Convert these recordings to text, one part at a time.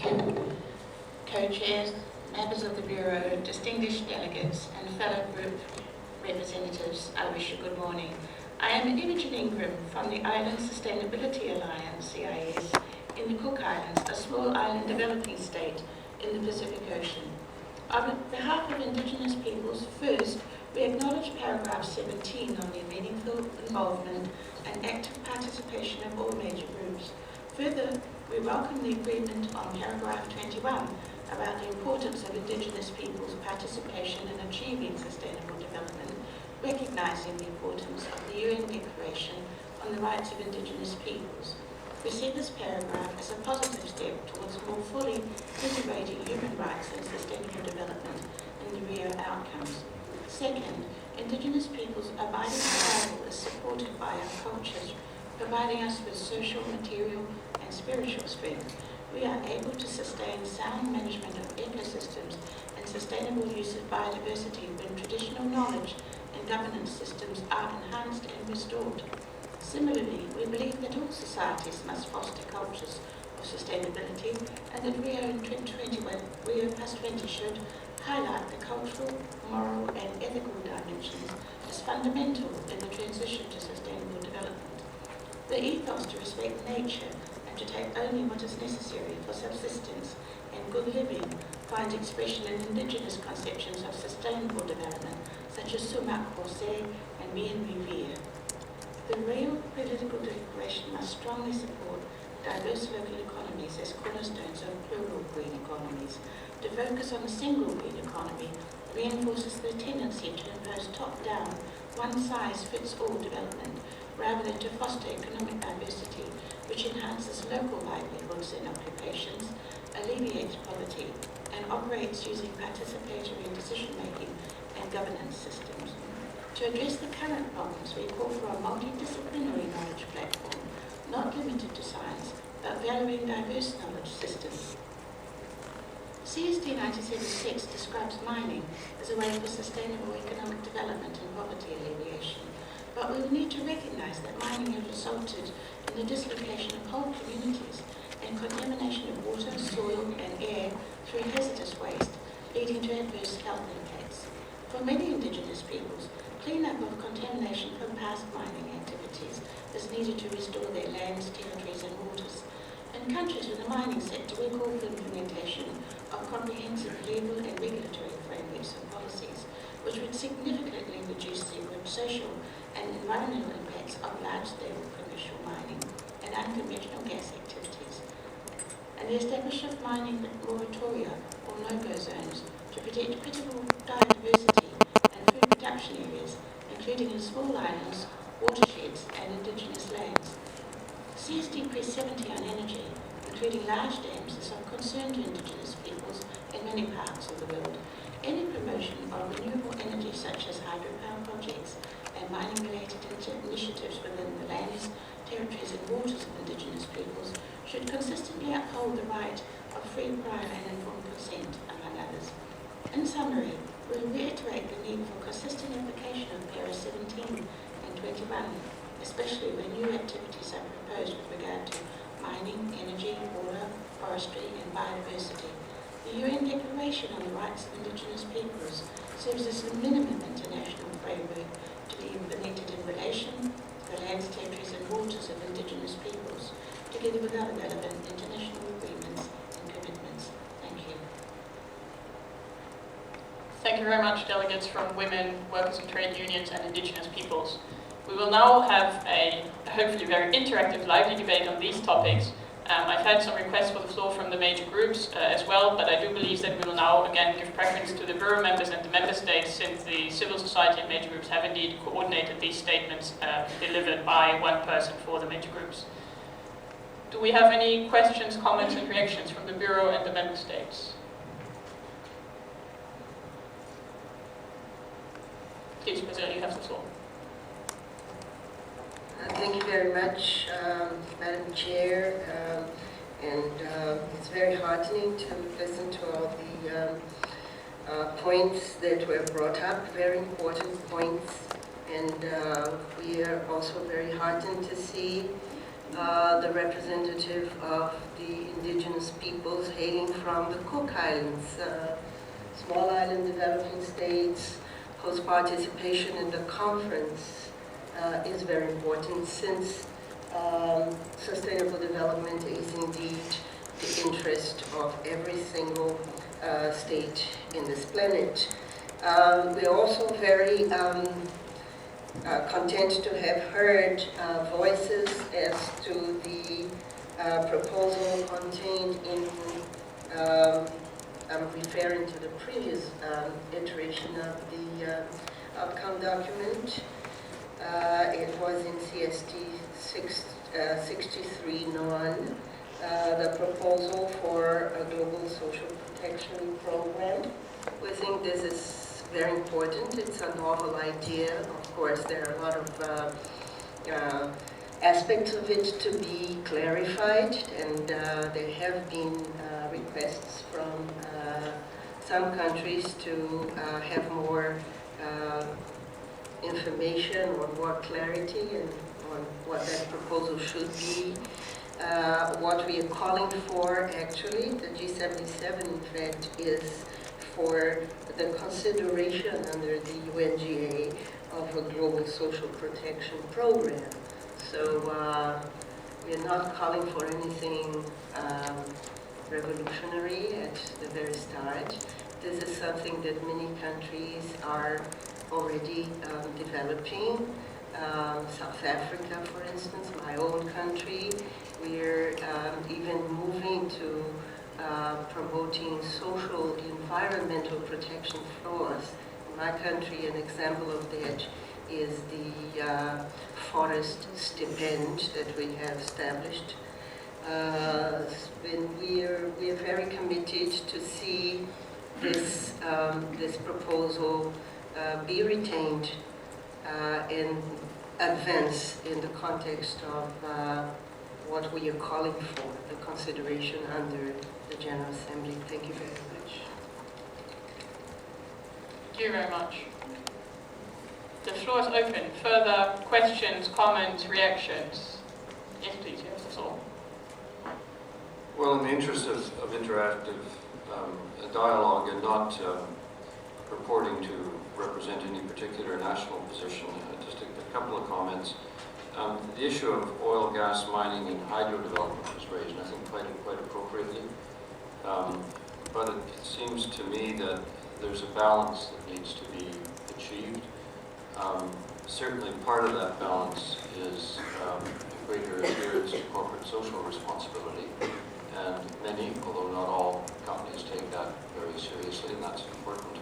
UNHQ, co-chairs, members of the Bureau, distinguished delegates, and fellow group representatives, I wish you good morning. I am Imogen Ingram from the Island Sustainability Alliance, CIS, in the Cook Islands, a small island developing state in the Pacific Ocean. On behalf of Indigenous peoples, first, we acknowledge paragraph 17 on the meaningful involvement and active participation of all major groups. Further, we welcome the agreement on paragraph 21 about the importance of Indigenous peoples' participation in achieving sustainable development, recognising the importance of the UN Declaration on the Rights of Indigenous Peoples. We see this paragraph as a positive step towards more fully integrating human rights and sustainable development in the Rio outcomes. Second, Indigenous peoples' abiding survival is supported by our cultures, providing us with social, material and spiritual strength. We are able to sustain sound management of ecosystems and sustainable use of biodiversity when traditional knowledge and governance systems are enhanced and restored. Similarly, we believe that all societies must foster cultures of sustainability and that Rio+20 should highlight the cultural, moral and ethical dimensions as fundamental in the transition to sustainable development. The ethos to respect nature and to take only what is necessary for subsistence and good living finds expression in Indigenous conceptions of sustainable development such as Sumak Kose and Bien Vivir. The Rio Political Declaration must strongly support diverse local economies as cornerstones of plural green economies. To focus on a single green economy reinforces the tendency to impose top-down, one-size-fits-all development, rather than to foster economic diversity, which enhances local livelihoods and occupations, alleviates poverty, and operates using participatory decision-making and governance systems. To address the current problems, we call for a multidisciplinary knowledge platform, not limited to science, but valuing diverse knowledge systems. CSD 1976 describes mining as a way for sustainable economic development and poverty alleviation, but we will need to recognise that mining has resulted in the dislocation of whole communities and contamination of water, soil and air through hazardous waste, leading to adverse health impacts. For many Indigenous peoples, clean-up of contamination from past mining activities is needed to restore their lands, territories and waters. In countries with a mining sector, we call for implementation of comprehensive legal and regulatory frameworks and policies, which would significantly reduce the social and environmental impacts of large-scale commercial mining and unconventional gas activities, and the establishment of mining moratoria or no-go zones to protect critical biodiversity and food production areas, including in small islands, watersheds and Indigenous lands. CSD Press 70 on energy, including large dams, is of concern to Indigenous peoples in many parts of the world. Any promotion of renewable energy such as hydropower projects and mining-related initiatives within the lands, territories and waters of Indigenous peoples should consistently uphold the right of free, prior and informed consent, among others. In summary, we will reiterate the need for consistent application of Para 17 and 21, especially when new activities are proposed with regard to mining, energy, water, forestry and biodiversity. The UN Declaration on the Rights of Indigenous Peoples serves as the minimum international framework to be implemented in relation to the lands, territories and waters of Indigenous peoples, together with other relevant international agreements and commitments. Thank you. Thank you very much, delegates from women, workers and trade unions and Indigenous peoples. We will now have a hopefully very interactive, lively debate on these topics. I've had some requests for the floor from the major groups as well, but I do believe that we will now again give preference to the Bureau members and the member states, since the civil society and major groups have indeed coordinated these statements delivered by one person for the major groups. Do we have any questions, comments and reactions from the Bureau and the member states? Please, Brazil, you have the floor. Thank you very much, Madam Chair, it's very heartening to listen to all the points that were brought up, very important points, and we are also very heartened to see the representative of the indigenous peoples hailing from the Cook Islands, small island developing states, whose participation in the conference is very important, since sustainable development is indeed the interest of every single state in this planet. We're also very content to have heard voices as to the proposal contained in, I'm referring to the previous iteration of the outcome document. It was in CST 63 non, the proposal for a global social protection program. We think this is very important. It's a novel idea. Of course, there are a lot of aspects of it to be clarified, and there have been requests from some countries to have more information or more clarity on what that proposal should be. What we are calling for, actually, the G77, in fact, is for the consideration under the UNGA of a global social protection program. So we're not calling for anything revolutionary at the very start. This is something that many countries are already developing. South Africa, for instance, my own country, we're even moving to promoting social environmental protection floors. In my country, an example of that is the forest stipend that we have established. We're very committed to see this, this proposal be retained and advance in the context of what we are calling for, the consideration under the General Assembly. Thank you very much. Thank you very much. The floor is open. Further questions, comments, reactions? Yes, please, you have the floor. Well, in the interest of interactive dialogue and not purporting to represent any particular national position, just a couple of comments. The issue of oil, gas mining, and hydro development was raised, and I think quite appropriately. But it seems to me that there's a balance that needs to be achieved. Certainly part of that balance is a greater adherence to corporate social responsibility. And many, although not all, companies take that very seriously, and that's important.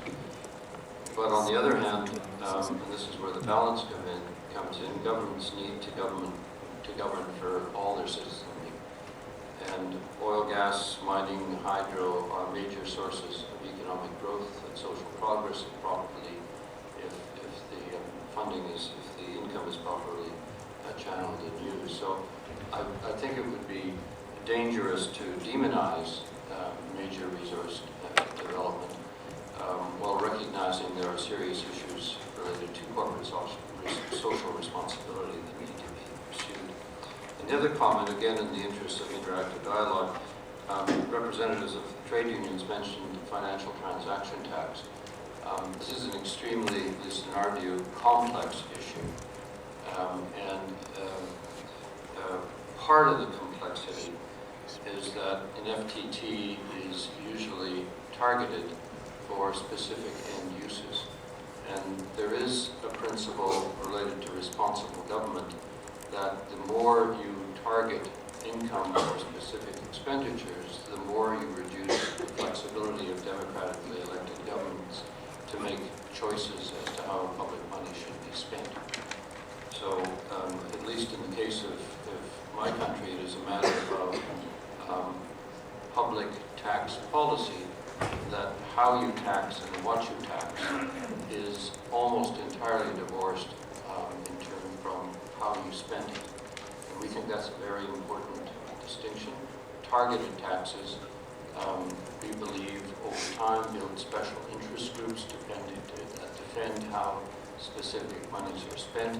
But on the other hand, and this is where the balance comes in, governments need to govern for all their citizenry. And oil, gas, mining, hydro are major sources of economic growth and social progress, properly if the funding is, if the income is properly channeled and used. So I think it would be dangerous to demonize major resource development while recognizing there are serious issues related to corporate social responsibility that need to be pursued. And the other comment, again in the interest of interactive dialogue, representatives of trade unions mentioned the financial transaction tax. This is an extremely, at least in our view, complex issue. Part of the complexity is that an FTT is usually targeted for specific end uses. And there is a principle related to responsible government that the more you target income for specific expenditures, the more you reduce the flexibility of democratically elected governments to make choices as to how public money should be spent. So, at least in the case of my country, it is a matter of public tax policy, that how you tax and what you tax is almost entirely divorced in terms from how you spend it. And we think that's a very important distinction. Targeted taxes, we believe, over time build special interest groups that defend how specific monies are spent.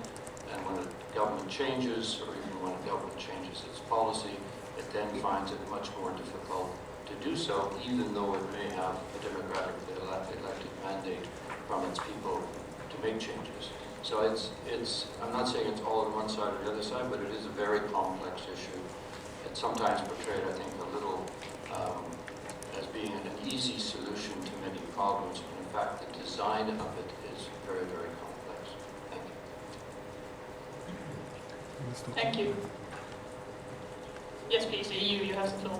And when a government changes, or even when a government changes its policy, it then finds it much more difficult to do so, even though it may have a democratically elected mandate from its people to make changes. So I'm not saying it's all on one side or the other side, but it is a very complex issue. It's sometimes portrayed, I think, a little as being an easy solution to many problems, but in fact the design of it is very, very complex. Thank you. Thank you. Yes, please, you have the floor.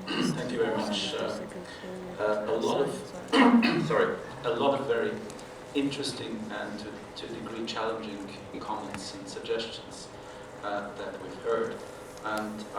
Thank you very much. A lot of very interesting and to a degree challenging comments and suggestions that we've heard. And